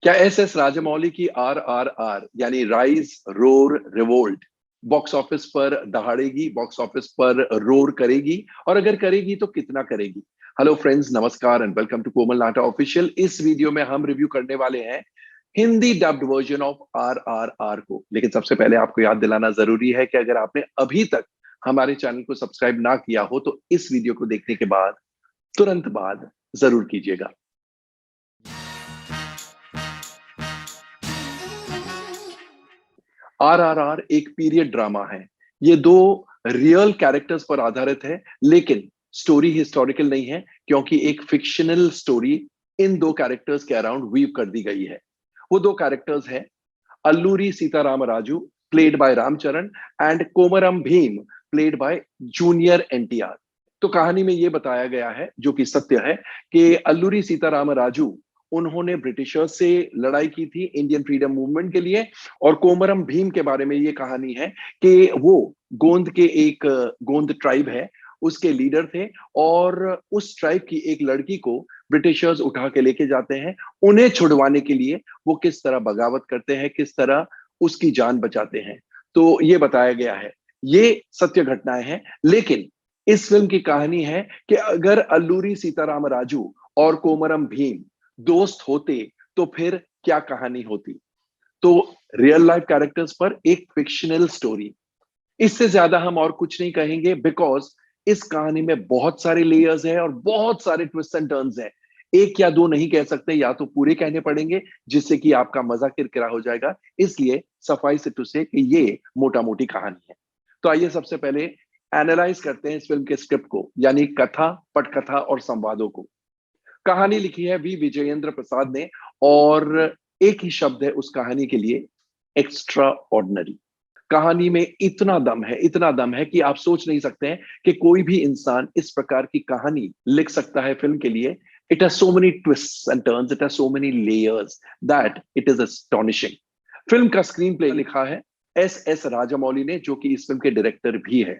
क्या एस राजमौली की RRR यानी rise roar revolt box office पर दहाड़ेगी, बॉक्स ऑफिस पर रोर करेगी, और अगर करेगी तो कितना करेगी? हेलो फ्रेंड्स, नमस्कार and welcome to Komal Nahta official. इस वीडियो में हम रिव्यू करने वाले हैं Hindi dubbed version of RRR को। लेकिन सबसे पहले आपको याद दिलाना जरूरी है कि अगर आपने अभी तक हमारे चैनल को सब्सक्राइब ना किया हो तो इस वीडियो को देखने के बाद तुरंत बाद जरूर कीजिएगा। RRR एक पीरियड ड्रामा है। ये दो रियल कैरेक्टर्स पर आधारित है, लेकिन स्टोरी हिस्टोरिकल नहीं है क्योंकि एक फिक्शनल स्टोरी इन दो कैरेक्टर्स के अराउंड वीव कर दी गई है। वो दो कैरेक्टर्स हैं Alluri Sitarama Raju played by Ramcharan and Komaram Bheem played by junior NTR। तो कहानी में यह बताया गया है, जो कि सत्य है, कि अल्लूरी सीताराम राजू उन्होंने ब्रिटिशर्स से लड़ाई की थी इंडियन फ्रीडम मूवमेंट के लिए। और कोमरम भीम के बारे में ये कहानी है कि वो गोंद के एक गोंद ट्राइब है, उसके लीडर थे, और उस ट्राइब की एक लड़की को ब्रिटिशर्स उठा के लेके जाते हैं। उन्हें छुड़वाने के लिए वो किस तरह बगावत करते हैं, किस तरह उसकी जान बचाते हैं, तो ये बताया गया है। ये सत्य घटनाएं हैं, लेकिन इस फिल्म की कहानी है कि अगर अल्लूरी सीताराम राजू और कोमरम भीम दोस्त होते तो फिर क्या कहानी होती। तो रियल लाइफ कैरेक्टर्स पर एक फिक्शनल स्टोरी, इससे ज्यादा हम और कुछ नहीं कहेंगे, बिकॉज इस कहानी में बहुत सारे लेयर्स हैं और बहुत सारे ट्विस्ट एंड टर्न्स हैं। एक या दो नहीं कह सकते, या तो पूरे कहने पड़ेंगे, जिससे कि आपका मजा किरकिरा हो जाएगा। इसलिए सफाई से टू से कि ये मोटा मोटी कहानी है। तो आइए सबसे पहले एनालाइज करते हैं इस फिल्म के स्क्रिप्ट को, यानी कथा, पटकथा और संवादों को। कहानी लिखी है वी विजयेंद्र प्रसाद ने, और एक ही शब्द है उस कहानी के लिए, एक्स्ट्रा ऑर्डिनरी। कहानी में इतना दम है, इतना दम है कि आप सोच नहीं सकते हैं कि कोई भी इंसान इस प्रकार की कहानी लिख सकता है फिल्म के लिए। It has so many twists and turns, it has so many layers that it is astonishing. Film का स्क्रीन प्ले लिखा है एस राजामौली ने, जो कि इस फिल्म के डायरेक्टर भी है।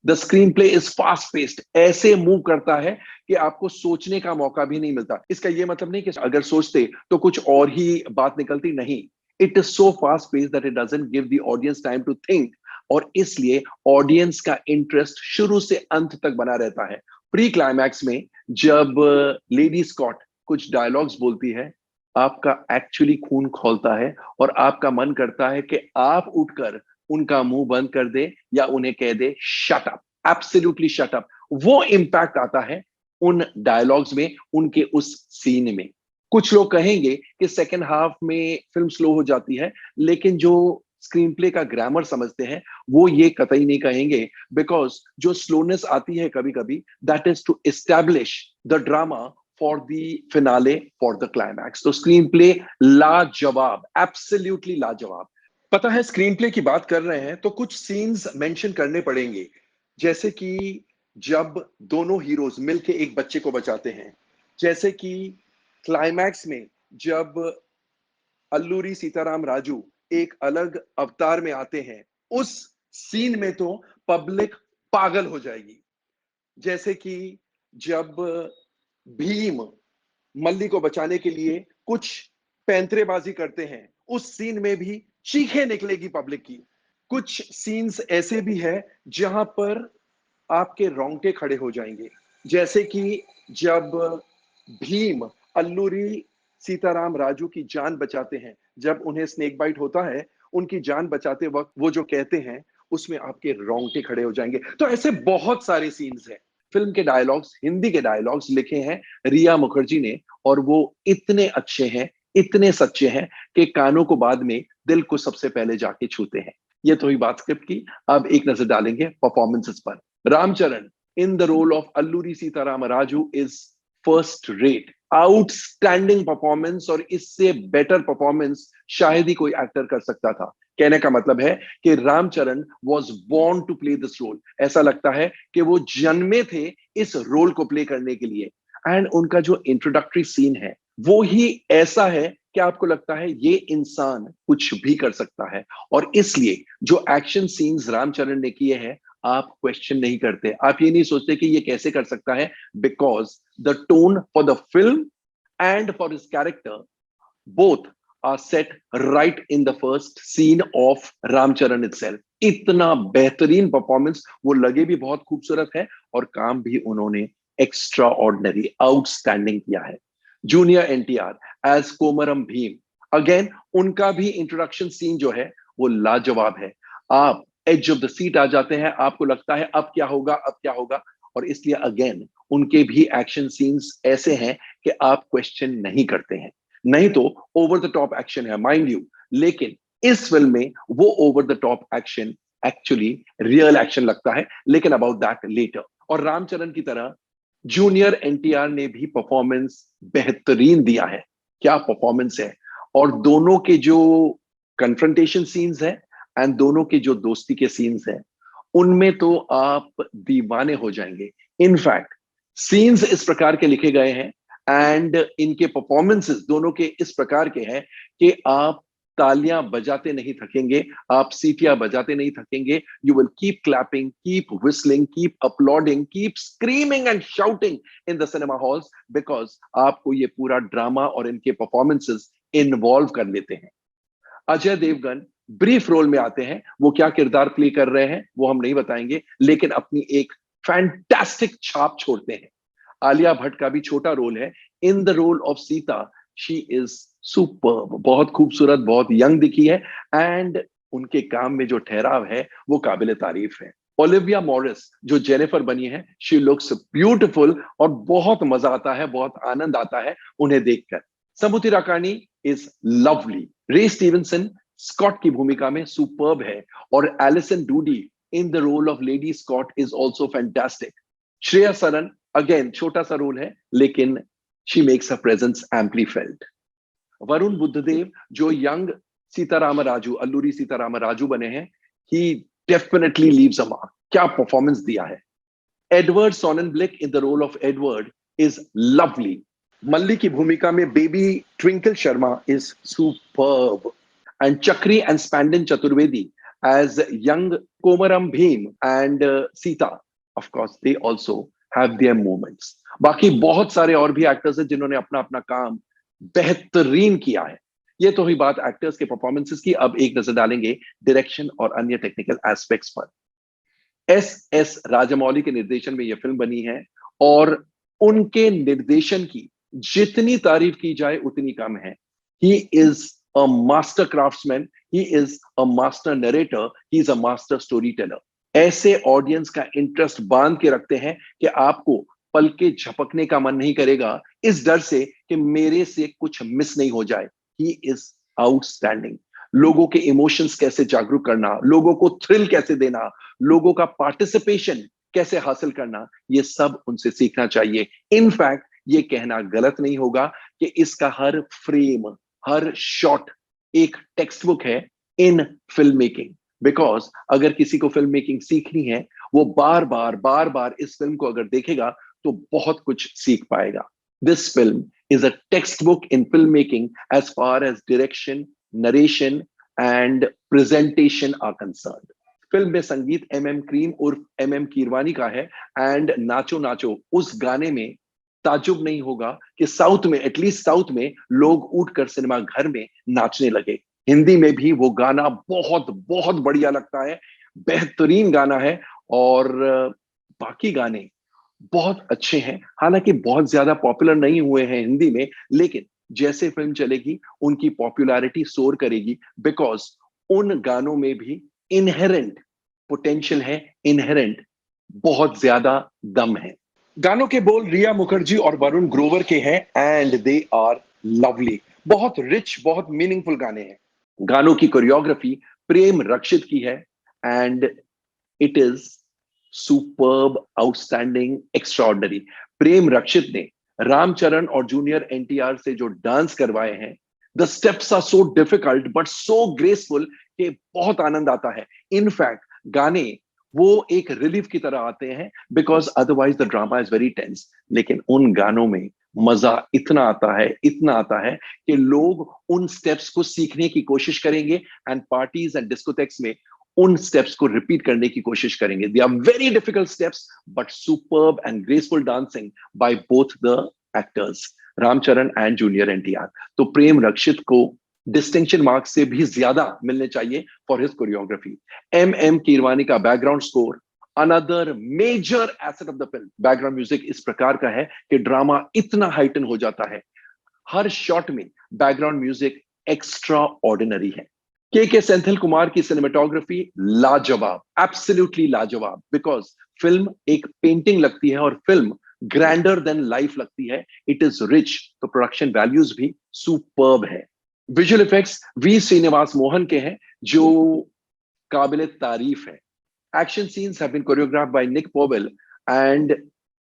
The screen play is fast paced, ऐसे मूव करता है कि आपको सोचने का मौका भी नहीं मिलता। इसका यह मतलब नहीं कि अगर सोचते तो कुछ और ही बात निकलती, नहीं। It is so fast paced that it doesn't give the audience time to think, और इसलिए ऑडियंस का इंटरेस्ट शुरू से अंत तक बना रहता है। प्री क्लाइमैक्स में जब लेडी स्कॉट कुछ डायलॉग्स बोलती है, आपका एक्चुअली खून खौलता है और आपका मन करता है कि आप उठकर उनका मुंह बंद कर दे या उन्हें कह दे shut up, absolutely shut up. वो इंपैक्ट आता है उन डायलॉग्स में, उनके उस सीन में। कुछ लोग कहेंगे कि सेकेंड हाफ में फिल्म स्लो हो जाती है, लेकिन जो स्क्रीन प्ले का ग्रामर समझते हैं वो ये कतई नहीं कहेंगे, बिकॉज जो स्लोनेस आती है कभी कभी, that is to establish the drama for the finale, for the climax. तो स्क्रीन प्ले लाजवाब, एब्सोल्युटली लाजवाब। पता है, स्क्रीन प्ले की बात कर रहे हैं तो कुछ सीन्स मेंशन करने पड़ेंगे, जैसे कि जब दोनों हीरोज मिलके एक बच्चे को बचाते हैं, जैसे कि क्लाइमैक्स में जब अल्लूरी सीताराम राजू एक अलग अवतार में आते हैं, उस सीन में तो पब्लिक पागल हो जाएगी। जैसे कि जब भीम मल्ली को बचाने के लिए कुछ पैंतरेबाजी करते हैं, उस सीन में भी चीखें निकलेगी पब्लिक की। कुछ सीन्स ऐसे भी है जहां पर आपके रोंगटे खड़े हो जाएंगे, जैसे कि जब भीम अल्लूरी सीताराम राजू की जान बचाते हैं, जब उन्हें स्नेक बाइट होता है, उनकी जान बचाते वक्त वो जो कहते हैं, उसमें आपके रोंगटे खड़े हो जाएंगे। तो ऐसे बहुत सारे सीन्स हैं। फिल्म के डायलॉग्स, हिंदी के डायलॉग्स लिखे हैं रिया मुखर्जी ने, और वो इतने अच्छे हैं, इतने सच्चे हैं कि कानों को बाद में, दिल को सबसे पहले जाके छूते हैं। ये तो ही बात स्क्रिप्ट की। अब एक नजर डालेंगे परफॉर्मेंसेस पर। Ramcharan in the role of Alluri Sitarama Raju is first rate, outstanding performance, और इससे बेटर परफॉर्मेंस शायद ही कोई एक्टर कर सकता था। कहने का मतलब है कि Ramcharan was born to play this role. ऐसा लगता है कि वो जन्मे थे इस रोल को प्ले करने के लिए। एंड उनका जो इंट्रोडक्टरी सीन है वो ही ऐसा है कि आपको लगता है ये इंसान कुछ भी कर सकता है। और इसलिए जो एक्शन सीन्स रामचरण ने किए हैं, आप क्वेश्चन नहीं करते, आप ये नहीं सोचते कि ये कैसे कर सकता है, because the tone for the film and for his character, both are set right in the first scene of Ramcharan itself. इतना बेहतरीन परफॉर्मेंस, वो लगे भी बहुत खूबसूरत है और काम भी उन्होंने एक्स्ट्रा ऑर्डिनरी आउटस्टैंडिंग किया है। Junior NTR as Komaram Bheem, again उनका भी इंट्रोडक्शन सीन जो है वो लाजवाब है। आप एज ऑफ द सीट आ जाते हैं, आपको लगता है अब क्या होगा, अब क्या होगा, और इसलिए अगेन उनके भी एक्शन सीन्स ऐसे हैं कि आप क्वेश्चन नहीं करते हैं। नहीं तो ओवर द टॉप एक्शन है माइंड यू, लेकिन इस फिल्म में वो over the top action actually real action लगता है, लेकिन अबाउट दैट लेटर। और रामचरण की तरह जूनियर एनटीआर ने भी परफॉर्मेंस बेहतरीन दिया है। क्या परफॉर्मेंस है! और दोनों के जो कन्फ्रंटेशन सीन्स हैं एंड दोनों के जो दोस्ती के सीन्स हैं, उनमें तो आप दीवाने हो जाएंगे। इनफैक्ट सीन्स इस प्रकार के लिखे गए हैं एंड इनके परफॉर्मेंसेस दोनों के इस प्रकार के हैं कि आप तालियां बजाते नहीं थकेंगे, आप सीटियां बजाते नहीं थकेंगे। You will keep clapping, keep whistling, keep applauding, keep screaming and shouting in the cinema halls, because आपको ये पूरा ड्रामा और इनके परफॉर्मेंसेस इन्वॉल्व कर लेते हैं। अजय देवगन ब्रीफ रोल में आते हैं, वो क्या किरदार प्ले कर रहे हैं वो हम नहीं बताएंगे, लेकिन अपनी एक फैंटास्टिक छाप छोड़ते हैं। आलिया भट्ट का भी छोटा रोल है in the role of Sita. She is superb, बहुत खूबसूरत, बहुत यंग दिखी है एंड उनके काम में जो ठहराव है वो काबिल तारीफ है। ओलिविया मॉरिस जो जेनिफर बनी है, शी लुक्स ब्यूटिफुल और बहुत मजा आता है, बहुत आनंद आता है उन्हें देखकर। Samuthirakani is lovely. Ray Stevenson Scott की भूमिका में सुपर्ब है और Alison Doody in the role of lady Scott is also fantastic. Shriya Saran again छोटा सा रोल है, लेकिन she makes her presence amply felt. Varun Buddhadev जो यंग सीताराम राजू, अल्लूरी सीताराम राजू बने हैं, he definitely leaves a mark. क्या परफॉर्मेंस दिया है! Edward Sonnenblick in the role of Edward is lovely. मल्ली की भूमिका में Baby Twinkle Sharma is superb and Chakri and Spandan Chaturvedi as young Komaram Bheem and Sita, of course they also have their moments. बाकी बहुत सारे और भी एक्टर्स हैं जिन्होंने अपना अपना काम बेहतरीन किया है। ये तो हुई बात एक्टर्स के परफॉर्मेंसेस की। अब एक नजर डालेंगे डायरेक्शन और अन्य टेक्निकल एस्पेक्ट्स पर। एस एस राजामौली के निर्देशन में यह फिल्म बनी है और उनके निर्देशन की जितनी तारीफ की जाए उतनी कम है। He is a master craftsman, he is a master narrator, he is a master story teller. ऐसे ऑडियंस का इंटरेस्ट बांध के रखते हैं कि आपको पल के झपकने का मन नहीं करेगा, इस डर से कि मेरे से कुछ मिस नहीं हो जाए। He is outstanding. लोगों के इमोशंस कैसे जागरूक करना, लोगों को थ्रिल कैसे देना, लोगों का पार्टिसिपेशन कैसे हासिल करना, ये सब उनसे सीखना चाहिए। इनफैक्ट ये कहना गलत नहीं होगा कि इसका हर फ्रेम, हर शॉट एक टेक्स्ट बुक है इन फिल्म मेकिंग। बिकॉज अगर किसी को फिल्म मेकिंग सीखनी है, वो बार बार इस फिल्म को अगर देखेगा तो बहुत कुछ सीख पाएगा। This film is a text book in film making as far as direction, narration and presentation are concerned. Film में संगीत एम क्रीम उर्फ एम कीरवानी का है एंड नाचो नाचो उस गाने में ताजुब नहीं होगा कि साउथ में, एटलीस्ट साउथ में, लोग उठकर सिनेमा घर में नाचने लगे। हिंदी में भी वो गाना बहुत बहुत बढ़िया लगता है, बेहतरीन गाना है। और बाकी गाने बहुत अच्छे हैं, हालांकि बहुत ज्यादा पॉपुलर नहीं हुए हैं हिंदी में, लेकिन जैसे फिल्म चलेगी उनकी पॉपुलैरिटी सोर करेगी, बिकॉज उन गानों में भी इनहेरेंट पोटेंशियल है, इनहेरेंट बहुत ज्यादा दम है। गानों के बोल रिया मुखर्जी और वरुण ग्रोवर के हैं एंड दे आर लवली। बहुत रिच, बहुत मीनिंगफुल गाने हैं। गानों की कोरियोग्राफी प्रेम रक्षित की है and it is superb, outstanding, extraordinary. Prem Rakshit ने रामचरण और जूनियर एनटीआर से जो डांस करवाए हैं, the steps are so difficult but so graceful कि बहुत आनंद आता है। इनफैक्ट गाने वो एक रिलीफ की तरह आते हैं, because otherwise the drama is very tense. लेकिन उन गानों में मजा इतना आता है, इतना आता है कि लोग उन स्टेप्स को सीखने की कोशिश करेंगे एंड पार्टीज एंड डिस्कोटेक्स में उन स्टेप्स को रिपीट करने की कोशिश करेंगे। They are very difficult steps but superb and graceful dancing by both the actors, Ramcharan and junior NTR. तो प्रेम रक्षित को डिस्टिंक्शन मार्क से भी ज्यादा मिलने चाहिए for his choreography. M Keeravani का background score, another major asset of the film. Background music इस प्रकार का है कि ड्रामा इतना हाइटन हो जाता है, हर शॉट में बैकग्राउंड म्यूजिक एक्स्ट्रा ऑर्डिनरी है। के सेंथिल कुमार की सिनेमेटोग्राफी लाजवाब, एब्सोल्युटली लाजवाब, बिकॉज फिल्म एक पेंटिंग लगती है और फिल्म ग्रैंडर देन लाइफ लगती है। इट इज रिच, तो प्रोडक्शन वैल्यूज भी सुपर्ब है। Visual effects V Srinivas Mohan के हैं, जो काबिल तारीफ है। Action scenes have been choreographed by Nick Powell, and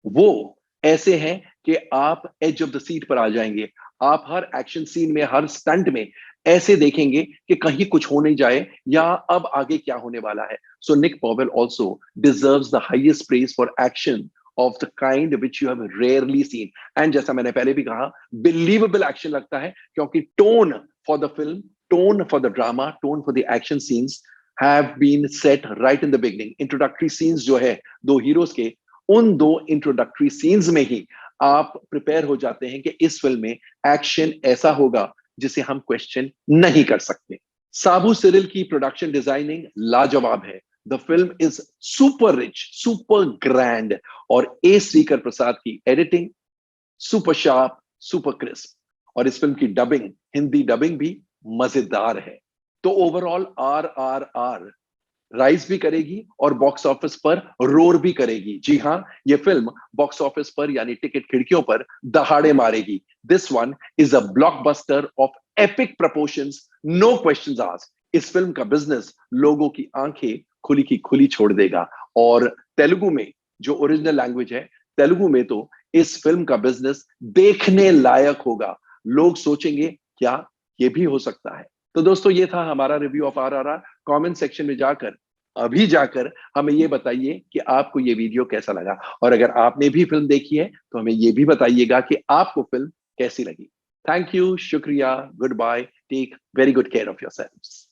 वो ऐसे हैं कि आप एज ऑफ द सीट पर आ जाएंगे। आप हर एक्शन सीन में, हर स्टंट में ऐसे देखेंगे कि कहीं कुछ हो नहीं जाए या अब आगे क्या होने वाला है। So Nick Powell also deserves the highest praise for action of the kind which you have rarely seen. And जैसा मैंने पहले भी कहा, बिलीवेबल एक्शन लगता है, क्योंकि tone for the film, tone for the drama, tone for the action scenes have been set right in the beginning. Introductory scenes जो है दो हीरोज के, उन दो इंट्रोडक्टरी सीन्स में ही आप प्रिपेयर हो जाते हैं कि इस फिल्म में एक्शन ऐसा होगा जिसे हम क्वेश्चन नहीं कर सकते। साबू सिरिल की प्रोडक्शन डिजाइनिंग लाजवाब है। The film is super rich, super grand, और ए श्रीकर प्रसाद की editing super sharp, super crisp, और इस फिल्म की डबिंग, हिंदी डबिंग भी मजेदार है। तो ओवरऑल RRR राइज भी करेगी और बॉक्स ऑफिस पर रोर भी करेगी। जी हां, ये फिल्म बॉक्स ऑफिस पर यानी टिकट खिड़कियों पर दहाड़े मारेगी। This one is a blockbuster of epic proportions, no questions asked. इस फिल्म का बिजनेस लोगों की आंखें खुली की खुली छोड़ देगा। और तेलुगु में, जो ओरिजिनल लैंग्वेज है, तेलुगु में तो इस फिल्म का बिजनेस देखने लायक होगा। लोग सोचेंगे क्या ये भी हो सकता है। तो दोस्तों, ये था हमारा review of RRR। Comment section में जाकर, अभी जाकर हमें ये बताइए कि आपको ये वीडियो कैसा लगा, और अगर आपने भी फिल्म देखी है तो हमें ये भी बताइएगा कि आपको फिल्म कैसी लगी। थैंक यू, शुक्रिया, good bye, take very good care of yourselves.